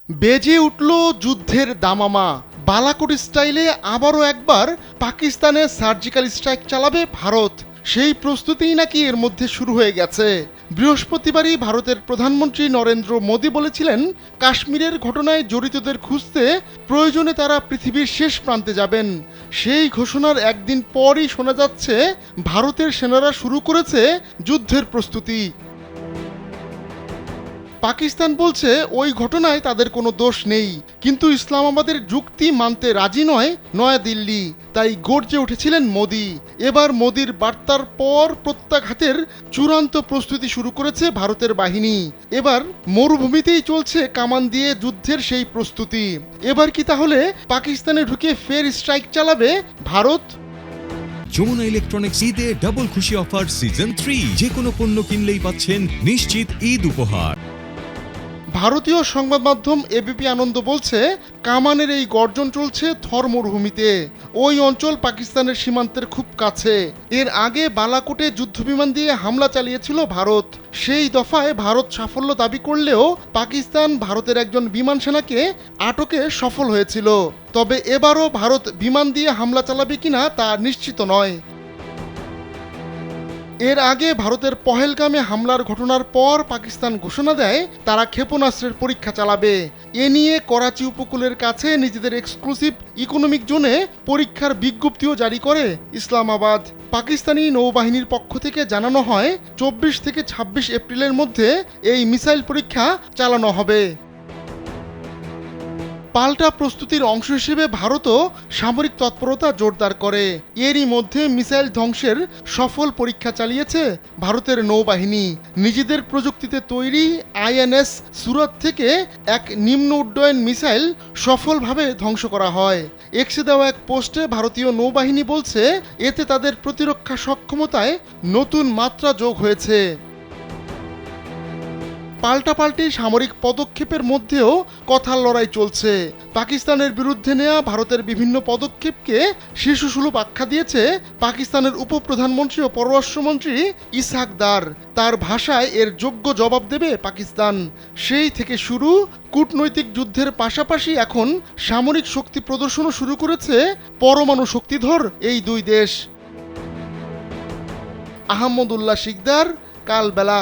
বেজে উঠল যুদ্ধের দামামা। বালাকোট স্টাইলে আবারও একবার পাকিস্তানে সার্জিক্যাল স্ট্রাইক চালাবে ভারত। সেই প্রস্তুতিই নাকি এর মধ্যে শুরু হয়ে গেছে। বৃহস্পতিবারই ভারতের প্রধানমন্ত্রী নরেন্দ্র মোদী বলেছিলেন, কাশ্মীরের ঘটনায় জড়িতদের খুঁজতে প্রয়োজনে তারা পৃথিবীর শেষ প্রান্তে যাবেন। সেই ঘোষণার একদিন পরই শোনা যাচ্ছে ভারতের সেনারা শুরু করেছে যুদ্ধের প্রস্তুতি। পাকিস্তান বলছে ওই ঘটনায় তাদের কোনো দোষ নেই, কিন্তু ইসলামাবাদের যুক্তি মানতে রাজি নয় নয়াদিল্লি। তাই গর্জে উঠেছিলেন মোদি। এবার মোদির বার্তার পর প্রত্যাঘাতের চূড়ান্ত প্রস্তুতি শুরু করেছে ভারতের বাহিনী। এবার মরুভূমিতেই চলছে কামান দিয়ে যুদ্ধের সেই প্রস্তুতি। এবার কি তাহলে পাকিস্তানে ঢুকে ফের স্ট্রাইক চালাবে ভারত? যমুনা ইলেকট্রনিক্স ঈদে ডাবল খুশি অফার সিজন 3, যে কোনো পণ্য কিনলেই পাচ্ছেন নিশ্চিত ঈদ উপহার। ভারতীয় সংবাদ মাধ্যম এবিপি আনন্দ বলছে, কামানের এই গর্জন চলছে থর মরুভূমিতে। ওই অঞ্চল পাকিস্তানের সীমান্তের খুব কাছে। এর আগে বালাকোটে যুদ্ধবিমান দিয়ে হামলা চালিয়েছিল ভারত। সেই দফায় ভারত সাফল্য দাবি করলেও পাকিস্তান ভারতের একজন বিমান সেনাকে আটকে সফল হয়েছিল। তবে এবারও ভারত বিমান দিয়ে হামলা চালাবে কিনা তা নিশ্চিত নয়। এর আগে ভারতের পহেলগামে হামলার ঘটনার পর পাকিস্তান ঘোষণা দেয় তারা ক্ষেপণাস্ত্রের পরীক্ষা চালাবে। এ নিয়ে করাচি উপকূলের কাছে নিজেদের এক্সক্লুসিভ ইকোনমিক জোনে পরীক্ষার বিজ্ঞপ্তিও জারি করে ইসলামাবাদ। পাকিস্তানি নৌবাহিনীর পক্ষ থেকে জানানো হয় 24 থেকে 26 এপ্রিলের মধ্যে এই মিসাইল পরীক্ষা চালানো হবে। পাল্টা প্রস্তুতির অংশ হিসেবে ভারতও সামরিক তৎপরতা জোরদার করে। এরই মধ্যে মিসাইল ধ্বংসের সফল পরীক্ষা চালিয়েছে ভারতের নৌবাহিনী। নিজেদের প্রযুক্তিতে তৈরি আইএনএস সুরত থেকে এক নিম্ন উড্ডয়ন মিসাইল সফলভাবে ধ্বংস করা হয়। এক্সে দেওয়া এক পোস্টে ভারতীয় নৌবাহিনী বলছে, এতে তাদের প্রতিরক্ষা সক্ষমতায় নতুন মাত্রা যোগ হয়েছে। পাল্টাপাল্টি সামরিক পদক্ষেপের মধ্যেও কথার লড়াই চলছে। পাকিস্তানের বিরুদ্ধে নেওয়া ভারতের বিভিন্ন পদক্ষেপকে শিশুসুলভ আখ্যা দিয়েছে পাকিস্তানের উপপ্রধানমন্ত্রী ও পররাষ্ট্রমন্ত্রী ইসহাক দার। তার ভাষায় এর যোগ্য জবাব দেবে পাকিস্তান। সেই থেকে শুরু কূটনৈতিক যুদ্ধের পাশাপাশি এখন সামরিক শক্তি প্রদর্শনও শুরু করেছে পরমাণু শক্তিধর এই দুই দেশ। আহমদুল্লাহ শিকদার, কালবেলা।